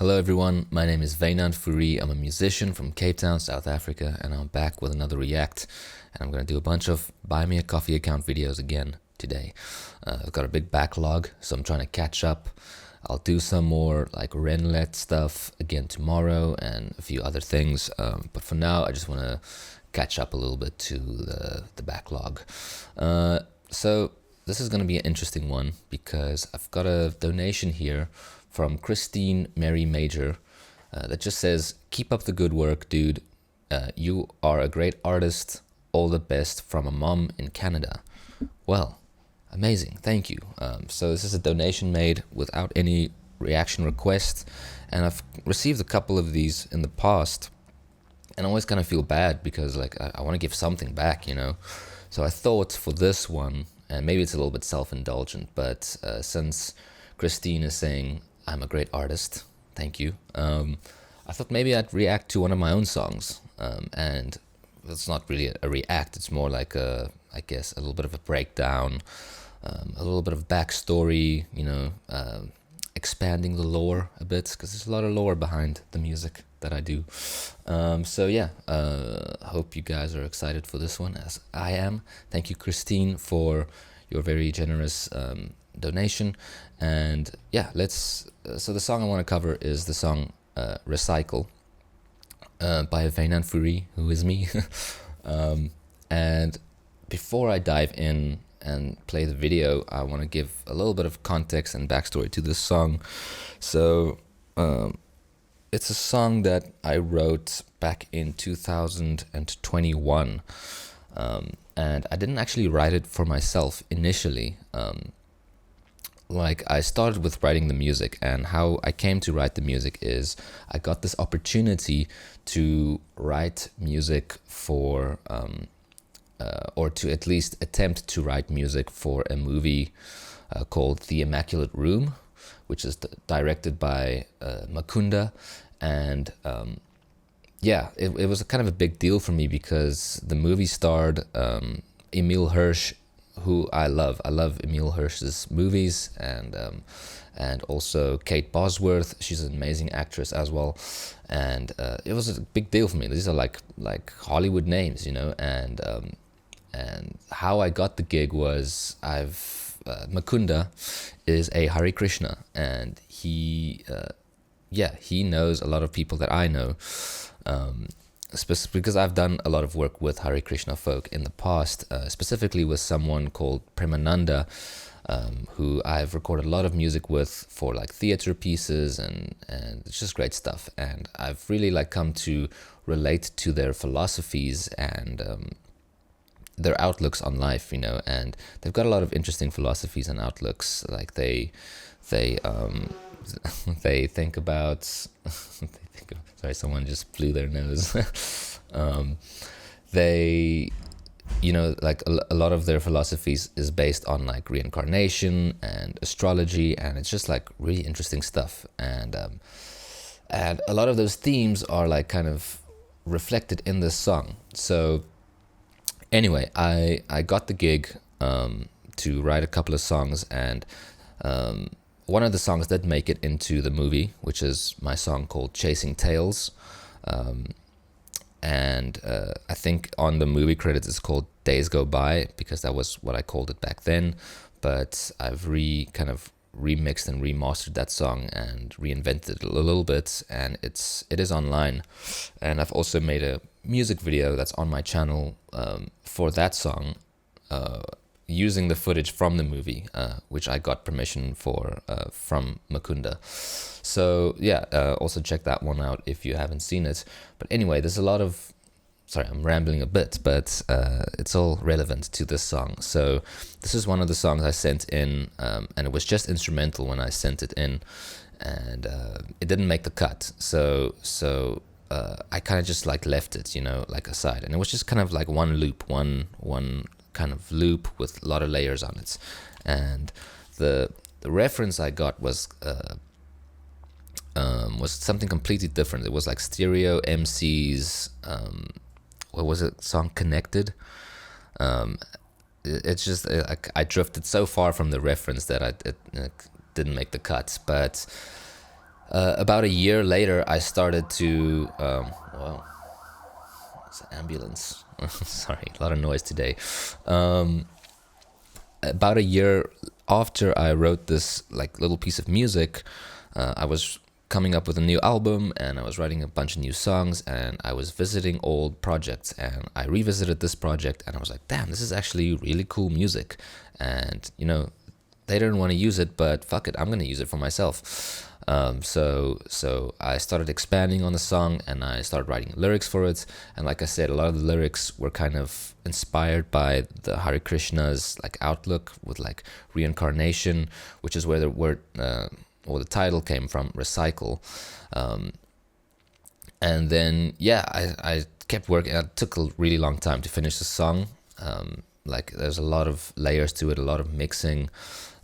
Hello everyone, my name is Wynand Fourie. I'm a musician from Cape Town, South Africa, and I'm back with another React. And I'm going to do a bunch of Buy Me a Coffee account videos again today. I've got a big backlog, so I'm trying to catch up. I'll do some more like Renlet stuff again tomorrow and a few other things. But for now, I just want to catch up a little bit to the backlog. So this is going to be an interesting one because I've got a donation here from Christine Mary Major that just says, "Keep up the good work, dude. You are a great artist. All the best from a mom in Canada." Well, amazing. Thank you. So this is a donation made without any reaction request, and I've received a couple of these in the past, and I always kind of feel bad because like I want to give something back, you know. So I thought for this one, and maybe it's a little bit self-indulgent, but since Christine is saying I'm a great artist, thank you, I thought maybe I'd react to one of my own songs, and it's not really a react, it's more like I guess a little bit of a breakdown, a little bit of backstory, you know, expanding the lore a bit, because there's a lot of lore behind the music that I do. So yeah, I hope you guys are excited for this one as I am. Thank you, Christine, for your very generous donation. And yeah, so the song I want to cover is the song Recycle by Wynand Fourie, who is me. And before I dive in and play the video, I want to give a little bit of context and backstory to this song. So it's a song that I wrote back in 2021, and I didn't actually write it for myself initially. Like I started with writing the music, and how I came to write the music is I got this opportunity to write music for or to at least attempt to write music for a movie called The Immaculate Room, which is directed by Makunda. And yeah, it was kind of a big deal for me because the movie starred Emile Hirsch, who I love. I love Emile Hirsch's movies, and also Kate Bosworth. She's an amazing actress as well, and it was a big deal for me. These are like Hollywood names, you know. And how I got the gig was Makunda is a Hare Krishna, and he knows a lot of people that I know. Because I've done a lot of work with Hare Krishna folk in the past, specifically with someone called Premananda, who I've recorded a lot of music with for like theater pieces, and it's just great stuff. And I've really like come to relate to their philosophies and their outlooks on life, you know. And they've got a lot of interesting philosophies and outlooks. Like they think about sorry, someone just blew their nose. They, you know, like a lot of their philosophies is based on like reincarnation and astrology, and it's just like really interesting stuff. And a lot of those themes are like kind of reflected in this song. So anyway, I got the gig to write a couple of songs, and one of the songs that make it into the movie, which is my song called Chasing Tails. And I think on the movie credits it's called Days Go By, because that was what I called it back then. But I've kind of remixed and remastered that song and reinvented it a little bit, and it is online. And I've also made a music video that's on my channel for that song, using the footage from the movie, which I got permission for from Makunda. So yeah, also check that one out if you haven't seen it. But anyway, there's a lot of, sorry, I'm rambling a bit, but it's all relevant to this song. So this is one of the songs I sent in, and it was just instrumental when I sent it in, and it didn't make the cut. So I kind of just like left it, you know, like aside, and it was just kind of like one loop, one kind of loop with a lot of layers on it. And the reference I got was something completely different. It was like Stereo MC's what was it, song Connected. It's just I drifted so far from the reference that it didn't make the cut. But About a year later, I started to. Well, it's an ambulance. Sorry, a lot of noise today. About a year after I wrote this like little piece of music, I was coming up with a new album and I was writing a bunch of new songs and I was visiting old projects and I revisited this project and I was like, damn, this is actually really cool music. And you know, they didn't want to use it, but fuck it, I'm gonna use it for myself. So I started expanding on the song and I started writing lyrics for it. And like I said, a lot of the lyrics were kind of inspired by the Hare Krishna's like outlook with like reincarnation, which is where the word or the title came from, recycle. And then yeah, I kept working. It took a really long time to finish the song. Like there's a lot of layers to it, a lot of mixing,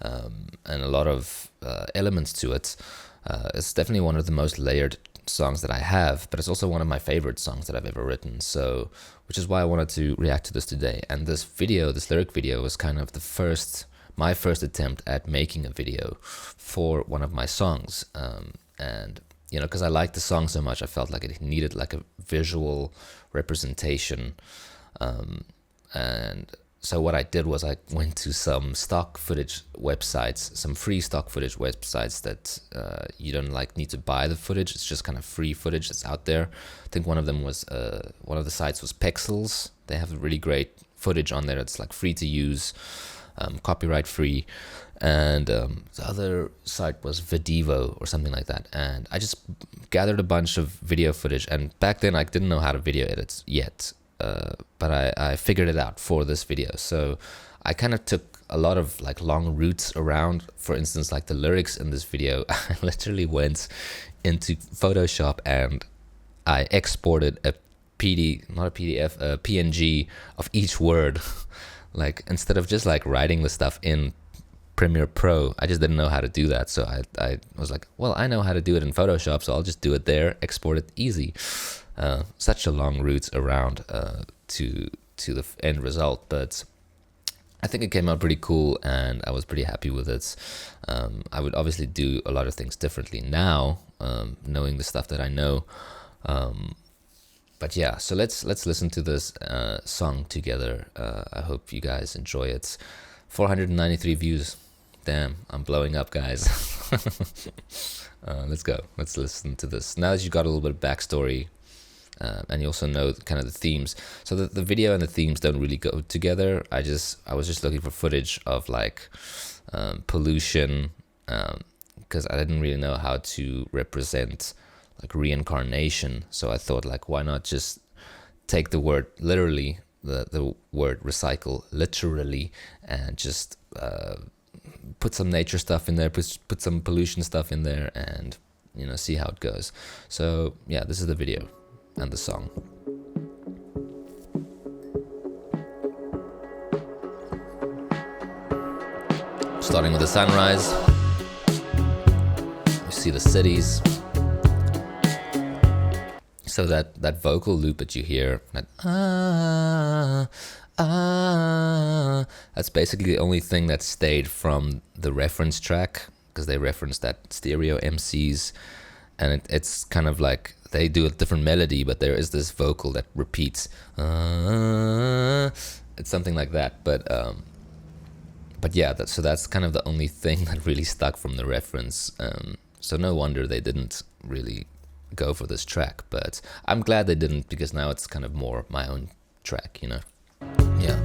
and a lot of elements to it. It's definitely one of the most layered songs that I have, but it's also one of my favorite songs that I've ever written. So, which is why I wanted to react to this today. And this video, this lyric video, was kind of my first attempt at making a video for one of my songs. And you know, because I liked the song so much, I felt like it needed like a visual representation. And so what I did was I went to some stock footage websites, some free stock footage websites that you don't like need to buy the footage. It's just kind of free footage that's out there. I think one of the sites was Pexels. They have really great footage on there. It's like free to use, copyright free. And the other site was Videvo or something like that. And I just gathered a bunch of video footage. And back then I didn't know how to video edit yet. But I figured it out for this video. So I kind of took a lot of like long routes around. For instance, like the lyrics in this video, I literally went into Photoshop and I exported a PNG of each word. Like instead of just like writing the stuff in Premiere Pro, I just didn't know how to do that. So I was like, well, I know how to do it in Photoshop, so I'll just do it there, export it easy. Such a long route around to the end result, but I think it came out pretty cool and I was pretty happy with it. I would obviously do a lot of things differently now, knowing the stuff that I know. But yeah, so let's listen to this song together. I hope you guys enjoy it. 493 views. Damn, I'm blowing up, guys. Let's go. Let's listen to this. Now that you got a little bit of backstory, and you also know kind of the themes. So the video and the themes don't really go together. I was just looking for footage of like pollution, because I didn't really know how to represent like reincarnation. So I thought like, why not just take the word literally, the word recycle literally, and just put some nature stuff in there, put some pollution stuff in there, and you know, see how it goes. So yeah, this is the video and the song. Starting with the sunrise, you see the cities. So that vocal loop that you hear, that that's basically the only thing that stayed from the reference track, because they referenced that stereo MCs, and it's kind of like they do a different melody, but there is this vocal that repeats. It's something like that, but yeah, so that's kind of the only thing that really stuck from the reference. So no wonder they didn't really go for this track, but I'm glad they didn't, because now it's kind of more my own track, you know. Yeah.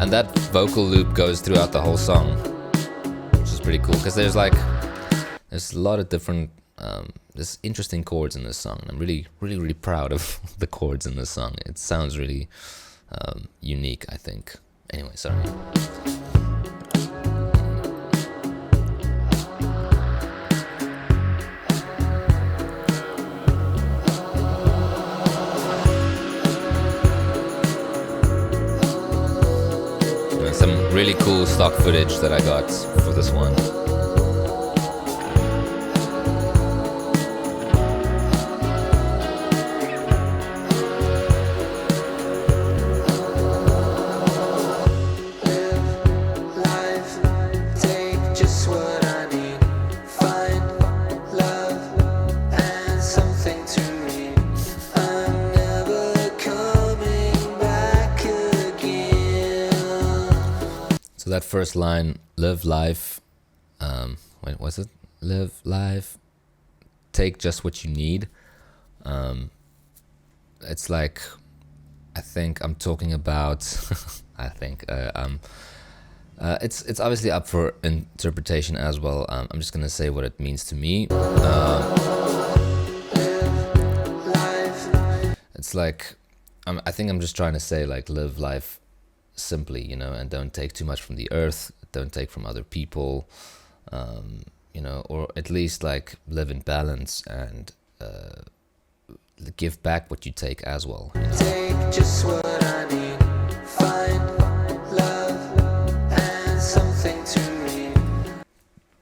And that vocal loop goes throughout the whole song, which is pretty cool, because there's a lot of different there's interesting chords in this song, and I'm really proud of the chords in this song. It sounds really unique, I think. Anyway, sorry. Some really cool stock footage that I got for this one. Live life that first line, live life, wait, was it? Live life, take just what you need. It's like, I think I'm talking about, I think, it's obviously up for interpretation as well. I'm just gonna say what it means to me. It's like, I think I'm just trying to say, like, live life simply, you know, and don't take too much from the earth, don't take from other people, you know, or at least like live in balance and give back what you take as well, you know? Take just what I need, find love and something to read.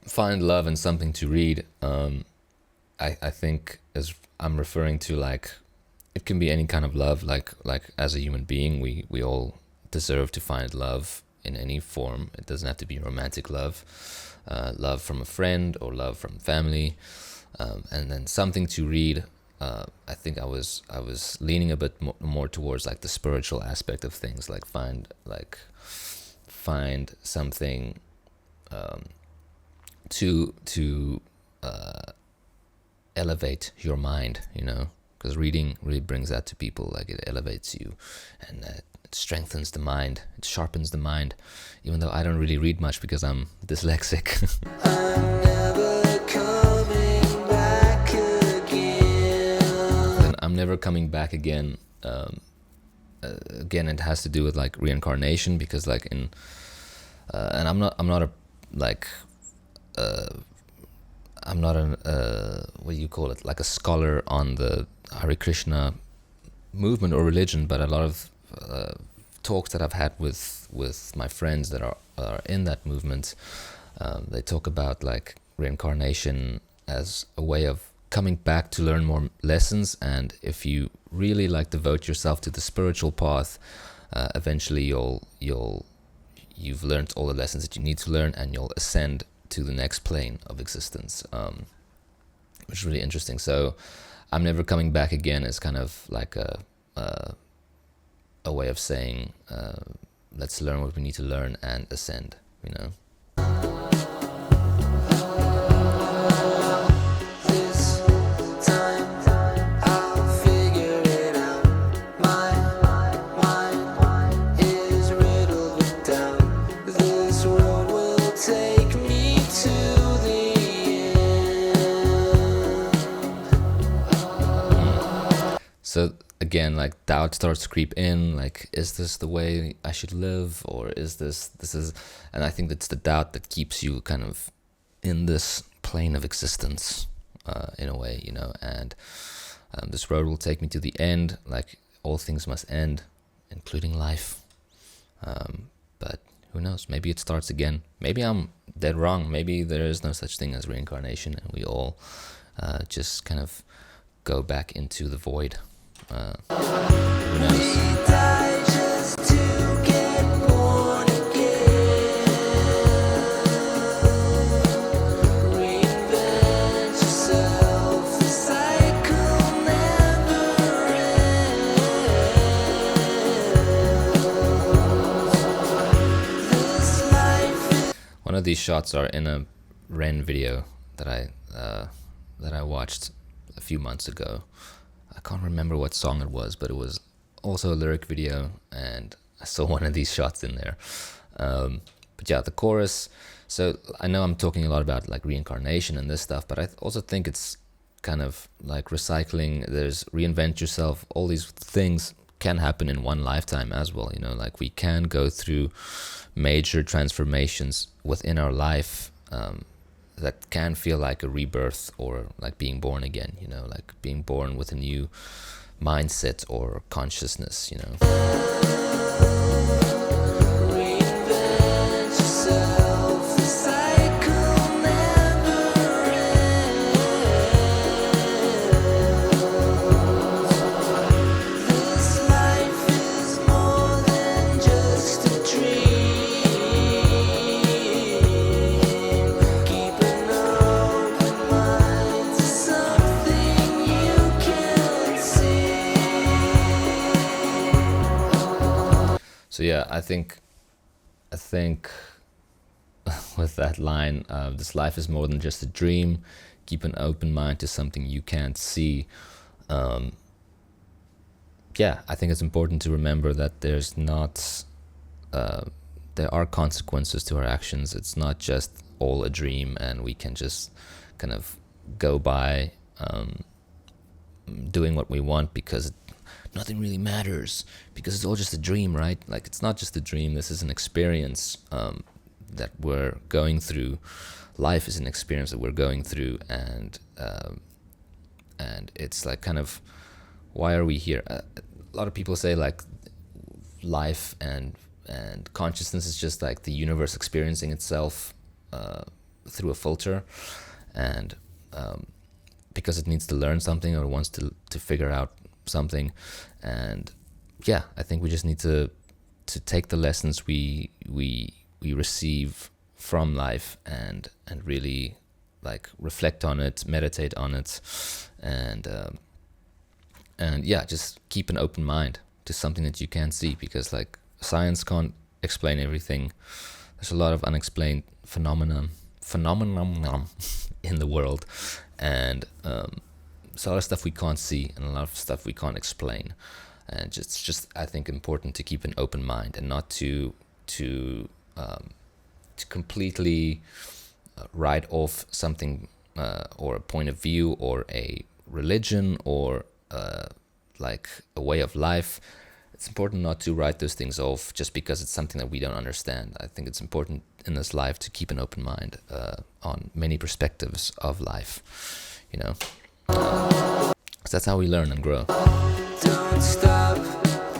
Find love and something to read. I think as I'm referring to, like, it can be any kind of love. Like as a human being, we all deserve to find love in any form. It doesn't have to be romantic love, love from a friend or love from family, and then something to read. I think I was leaning a bit more towards like the spiritual aspect of things, like find something to elevate your mind, you know, because reading really brings that to people. Like, it elevates you, and it strengthens the mind, it sharpens the mind, even though I don't really read much because I'm dyslexic. I'm never coming back again. And I'm never coming back again. Again, it has to do with like reincarnation, because like in and I'm not a like I'm not a what do you call it, like a scholar on the Hare Krishna movement or religion, but a lot of talks that I've had with my friends that are in that movement, they talk about like reincarnation as a way of coming back to learn more lessons, and if you really like devote yourself to the spiritual path, eventually you've learned all the lessons that you need to learn, and you'll ascend to the next plane of existence, which is really interesting. So I'm never coming back again is kind of like a way of saying, let's learn what we need to learn and ascend, you know. So again, like, doubt starts to creep in, like, is this the way I should live, or is this is, and I think that's the doubt that keeps you kind of in this plane of existence, in a way, you know, and this road will take me to the end, like, all things must end, including life, but who knows, maybe it starts again, maybe I'm dead wrong, maybe there is no such thing as reincarnation, and we all just kind of go back into the void. Who knows? One of these shots are in a Ren video that I watched a few months ago. I can't remember what song it was, but it was also a lyric video, and I saw one of these shots in there. But yeah, the chorus. So I know I'm talking a lot about like reincarnation and this stuff, but I also think it's kind of like recycling. There's reinvent yourself. All these things can happen in one lifetime as well. You know, like, we can go through major transformations within our life, that can feel like a rebirth, or like being born again, you know, like being born with a new mindset or consciousness, you know. So yeah, I think with that line. This life is more than just a dream. Keep an open mind to something you can't see. Yeah, I think it's important to remember that there's not, there are consequences to our actions. It's not just all a dream and we can just kind of go by doing what we want because nothing really matters, because it's all just a dream, right? Like, it's not just a dream. This is an experience that we're going through. Life is an experience that we're going through, and it's like, kind of, why are we here? A lot of people say like life and consciousness is just like the universe experiencing itself through a filter, and because it needs to learn something or wants to figure out something. And yeah, I think we just need to take the lessons we receive from life and really like reflect on it, meditate on it, and yeah, just keep an open mind to something that you can't see, because like science can't explain everything. There's a lot of unexplained phenomenon in the world, and it's a lot of stuff we can't see and a lot of stuff we can't explain. And it's just I think important to keep an open mind and not to completely write off something or a point of view or a religion or like a way of life. It's important not to write those things off just because it's something that we don't understand. I think it's important in this life to keep an open mind on many perspectives of life, you know. 'Cause that's how we learn and grow. Don't stop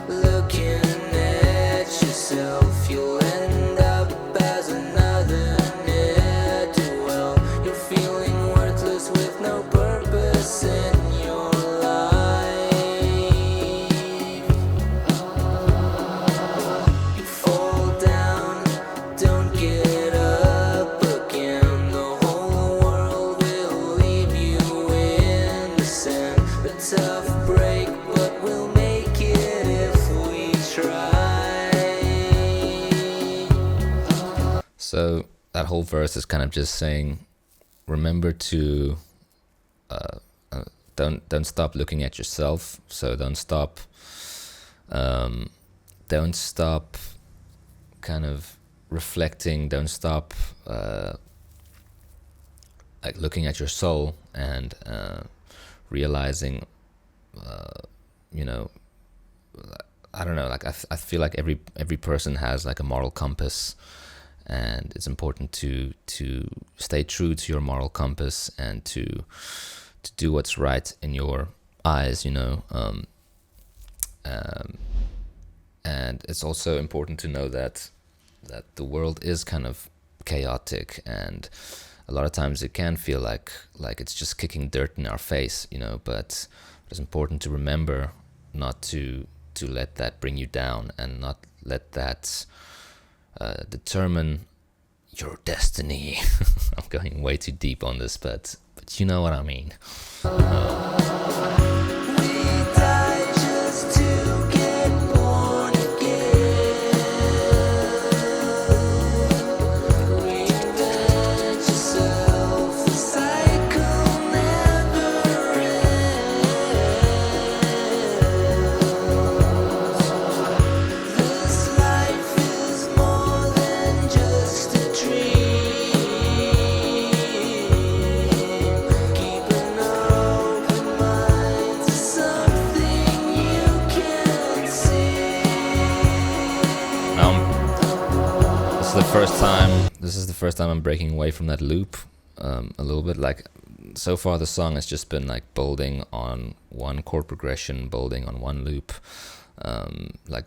looking at yourself. You'll end up as another ne'er-do-well. You're feeling worthless with no purpose in your life. You fall down, don't get up again. The whole world will leave you in the sand. A tough break, but we'll make it if we try. So that whole verse is kind of just saying, remember to don't stop looking at yourself. So don't stop kind of reflecting. Don't stop like looking at your soul and realizing, you know, I don't know, like I feel like every person has like a moral compass, and it's important to stay true to your moral compass and to do what's right in your eyes, you know. And it's also important to know that the world is kind of chaotic, and a lot of times it can feel like it's just kicking dirt in our face, you know. But it's important to remember not to let that bring you down, and not let that determine your destiny. I'm going way too deep on this, but you know what I mean. We die just to get born again. Reinvent yourself, the cycle never ends. This life is more than just a dream. Keep an open mind to something you can't see. This is the first time I'm breaking away from that loop a little bit. Like, so far the song has just been like building on one chord progression, building on one loop, like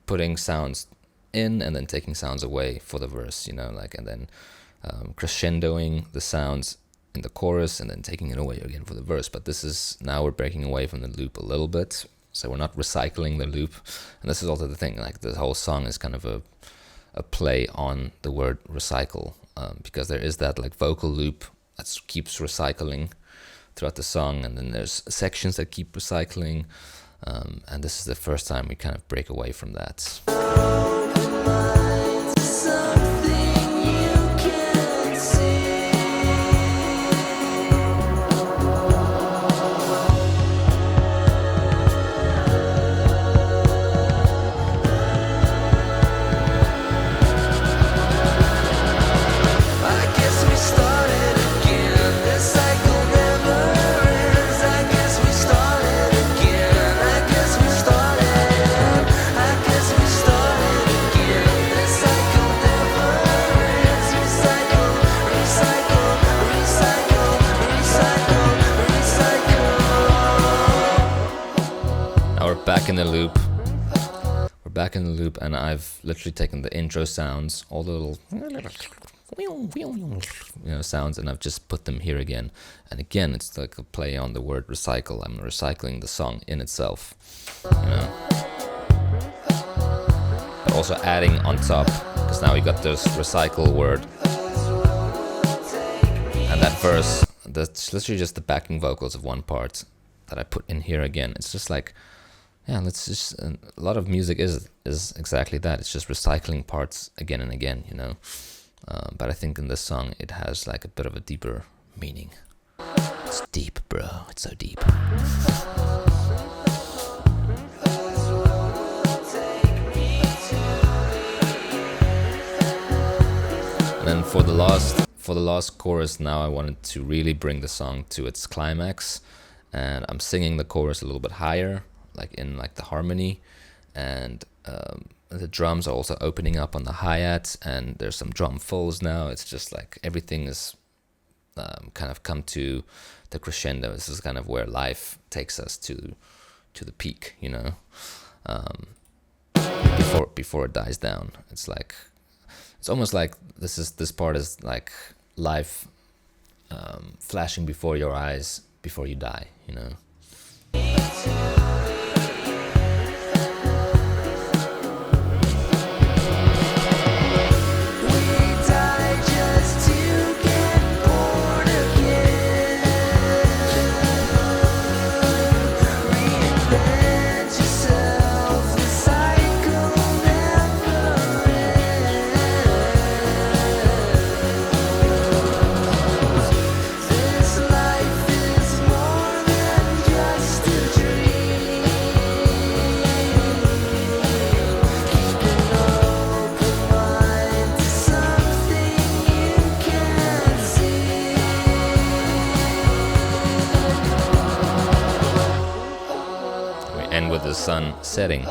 putting sounds in and then taking sounds away for the verse, you know, like, and then crescendoing the sounds in the chorus and then taking it away again for the verse. But this is, now we're breaking away from the loop a little bit, so we're not recycling the loop. And this is also the thing, like the whole song is kind of a play on the word recycle, because there is that like vocal loop that keeps recycling throughout the song, and then there's sections that keep recycling, and this is the first time we kind of break away from that. Open mind to something you can't in the loop. We're back in the loop, and I've literally taken the intro sounds, all the little sounds, and I've just put them here again. And again, it's like a play on the word recycle. I'm recycling the song in itself, but also adding on top, because now we got this recycle word. And that verse, that's literally just the backing vocals of one part that I put in here again. It's just like, yeah, let's just, a lot of music is exactly that. It's just recycling parts again and again, but I think in this song it has like a bit of a deeper meaning. It's deep, bro. It's so deep. And then for the last chorus, now I wanted to really bring the song to its climax, and I'm singing the chorus a little bit higher, like in like the harmony, and the drums are also opening up on the hi-hats, and there's some drum fills now. It's just like everything is kind of come to the crescendo. This is kind of where life takes us to the peak, before it dies down. It's like, it's almost like this part is like life flashing before your eyes before you die, with the sun setting,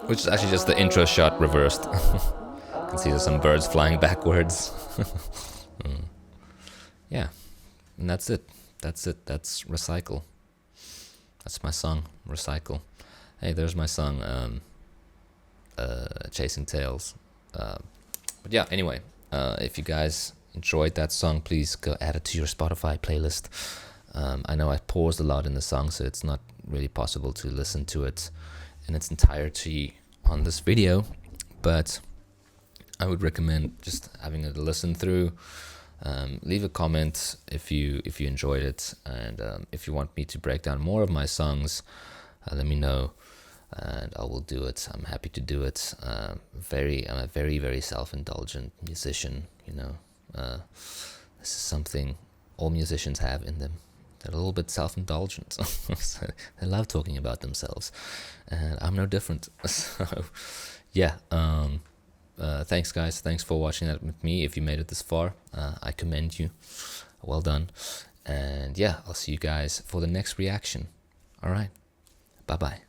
which is actually just the intro shot reversed. You can see there's some birds flying backwards. Yeah, and that's it. That's Recycle. That's my song, Recycle. Hey, there's my song, Chasing Tails. But yeah, anyway, if you guys enjoyed that song, please go add it to your Spotify playlist. I know I paused a lot in the song, so it's not really possible to listen to it in its entirety on this video, but I would recommend just having a listen through. Leave a comment if you enjoyed it, and if you want me to break down more of my songs, let me know, and I will do it. I'm happy to do it. I'm a very, very self-indulgent musician. This is something all musicians have in them. They're a little bit self-indulgent. So they love talking about themselves, and I'm no different. So yeah, thanks guys, thanks for watching that with me. If you made it this far, I commend you. Well done. And yeah, I'll see you guys for the next reaction. All right, bye bye.